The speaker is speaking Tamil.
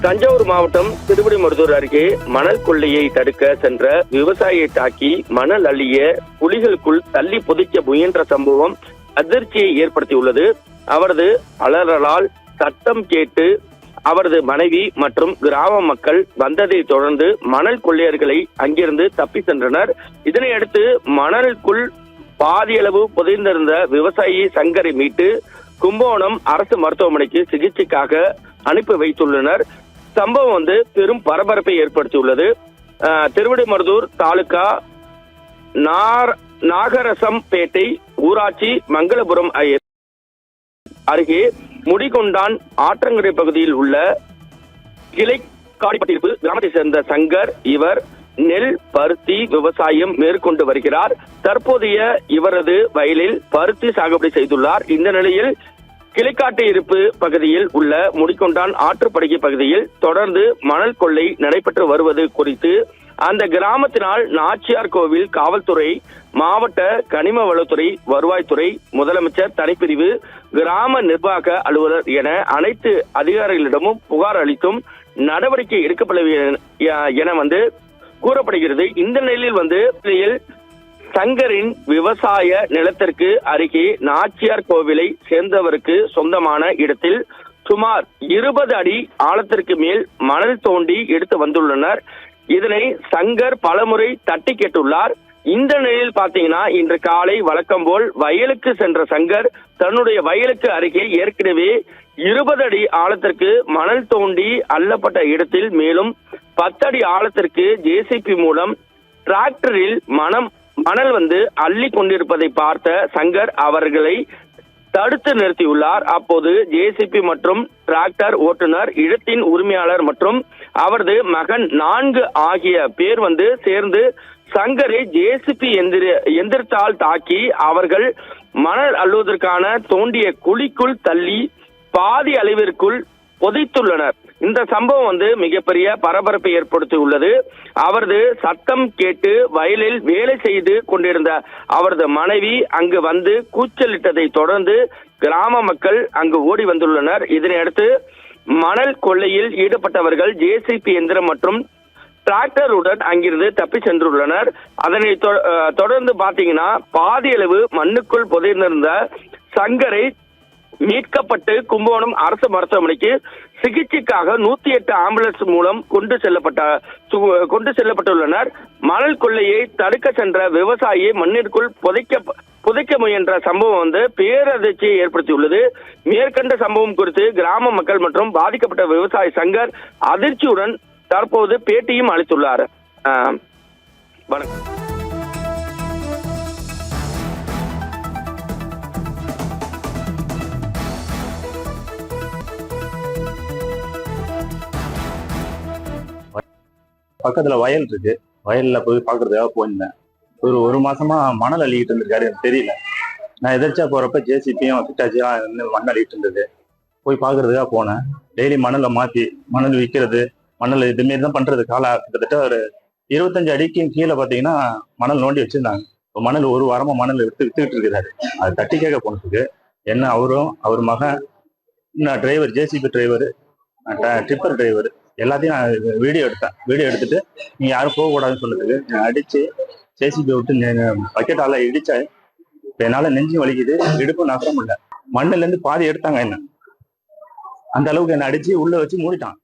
தஞ்சாவூர் மாவட்டம் திருவிடைமருதூர் அருகே மணல் கொள்ளையை தடுக்க சென்ற விவசாயியை தாக்கி மணல் அள்ளிய குழிகளுக்குள் தள்ளி புதைக்க முயன்ற சம்பவம் அதிர்ச்சியை ஏற்படுத்தியுள்ளது. அவரது அலறலால் சத்தம் கேட்டு அவரது மனைவி மற்றும் கிராம மக்கள் வந்ததை தொடர்ந்து மணல் கொள்ளையர்களை அங்கிருந்து தப்பி சென்றனர். இதனையடுத்து மணலுக்குள் பாதியளவு புதைந்திருந்த விவசாயி சங்கரை மீட்டு கும்பகோணம் அரசு மருத்துவமனைக்கு சிகிச்சைக்காக அனுப்பி வைத்துள்ளனர். சம்பவம் பெரும் பரபரப்பை ஏற்படுத்தியுள்ளது. திருவிடைமருதூர் தாலுகா நாகரசம்பேட்டை ஊராட்சி மங்களபுரம் அருகே முடிகொண்டான் ஆற்றங்கரை பகுதியில் உள்ள கிளைக்காடிப்பட்டிருப்பு கிராமத்தை சேர்ந்த சங்கர். இவர் நெல் பருத்தி விவசாயம் மேற்கொண்டு வருகிறார். தற்போதைய இவரது வயலில் பருத்தி சாகுபடி செய்துள்ளார். இந்த நிலையில் கிளைக்காட்டு இருப்பு பகுதியில் உள்ள முடிகொண்டான் ஆற்றுப்படுகை பகுதியில் தொடர்ந்து மணல் கொள்ளை நடைபெற்று வருவது குறித்து அந்த கிராமத்தினால் நாச்சியார் கோவில் காவல்துறை, மாவட்ட கனிம வளத்துறை, வருவாய்த்துறை, முதலமைச்சர் தனிப்பிரிவு, கிராம நிர்வாக அலுவலர் என அனைத்து அதிகாரிகளிடமும் புகார் அளித்தும் நடவடிக்கை எடுக்கப்படவில்லை என கூறப்படுகிறது. இந்த நிலையில் சங்கரின் விவசாய நிலத்திற்கு அருகே நாச்சியார் கோவிலை சேர்ந்தவருக்கு சொந்தமான இடத்தில் சுமார் 20 அடி ஆழத்திற்கு மேல் மணல் தோண்டி எடுத்து வந்துள்ளனர். இதனை சங்கர் பலமுறை தட்டி கேட்டுள்ளார். இந்த நிலையில் பாத்தீங்கன்னா இன்று காலை வழக்கம் போல் வயலுக்கு சென்ற சங்கர் தன்னுடைய வயலுக்கு அருகே ஏற்கனவே 20 அடி ஆழத்திற்கு மணல் தோண்டி அள்ளப்பட்ட இடத்தில் மேலும் 10 அடி ஆழத்திற்கு ஜேசிபி மூலம் டிராக்டரில் மணல் அள்ளி கொண்டிருப்பதை பார்த்த சங்கர் அவர்களை தடுத்து நிறுத்தியுள்ளார். அப்போது ஜேசிபி மற்றும் டிராக்டர் ஓட்டுநர், இடத்தின் உரிமையாளர் மற்றும் அவரது மகன் 4 ஆகிய பேர் சேர்ந்து சங்கரை ஜேசிபி எந்திரத்தால் தாக்கி அவர்கள் மணல் அள்ளுவதற்கான தோண்டிய குழிக்குள் தள்ளி பாதி அளவிற்குள் புதைத்துள்ளனர். இந்த சம்பவம் மிகப்பெரிய பரபரப்பை ஏற்படுத்தியுள்ளது. அவரது சத்தம் கேட்டு வயலில் வேலை செய்து கொண்டிருந்த அவரது மனைவி அங்கு கூச்சலிட்டதை தொடர்ந்து கிராம மக்கள் அங்கு ஓடி வந்துள்ளனர். இதனையடுத்து மணல் கொள்ளையில் ஈடுபட்டவர்கள் ஜேசிபி எந்திரம் மற்றும் டிராக்டருடன் அங்கிருந்து தப்பி சென்றுள்ளனர். அதனை தொடர்ந்து பாத்தீங்கன்னா பாதியளவு மண்ணுக்குள் புதைந்திருந்த சங்கரை மீட்கப்பட்டு கும்பகோணம் அரசு மருத்துவமனைக்கு சிகிச்சைக்காக 108 ஆம்புலன்ஸ் மூலம் கொண்டு செல்லப்பட்டுள்ளனர். மணல் கொள்ளையை தடுக்க சென்ற விவசாயியை மண்ணிற்குள் புதைக்க முயன்ற சம்பவம் பேரதிர்ச்சியை ஏற்படுத்தியுள்ளது. மேற்கண்ட சம்பவம் குறித்து கிராம மக்கள் மற்றும் பாதிக்கப்பட்ட விவசாயி சங்கர் அதிர்ச்சியுடன் தற்போது பேட்டியும் அளித்துள்ளார். வணக்கம். பக்கத்துல வயல் இருக்கு. வயல்ல போய் பாக்குறதுக்காக போயிருந்தேன். ஒரு மாசமா மணல் அள்ளிக்கிட்டு இருந்திருக்காரு, எனக்கு தெரியல. நான் எதிர்த்தா போறப்ப ஜேசிபியும் கிட்டாச்சியும் மணல் அள்ளிட்டு இருந்தது. போய் பாக்குறதுக்காக போனேன். டெய்லி மணலை மாத்தி மணல் விற்கிறது, மணல் இதுமாரி தான் பண்றது. கிட்டத்தட்ட ஒரு 25 அடிக்கு கீழே பாத்தீங்கன்னா மணல் நோண்டி வச்சிருந்தாங்க. மணல் ஒரு வாரமா மணல் வித்துக்கிட்டு இருக்கிறாரு. அது தட்டி கேட்க போனதுக்கு என்ன அவரும் அவர் மகன், driver, JCB driver, tipper driver எல்லாத்தையும் நான் வீடியோ எடுத்துட்டு நீங்க யாரும் போகக்கூடாதுன்னு சொல்றதுக்கு அடிச்சு ஜேசிபி விட்டு பக்கெட்டால இடிச்சா என்னால நெஞ்சு வலிக்குது, இடுப்பு நகரம் இல்லை. மண்ணுல இருந்து பாதி எடுத்தாங்க. என்ன அந்த அளவுக்கு என்ன அடிச்சு உள்ள வச்சு மூடிட்டான்.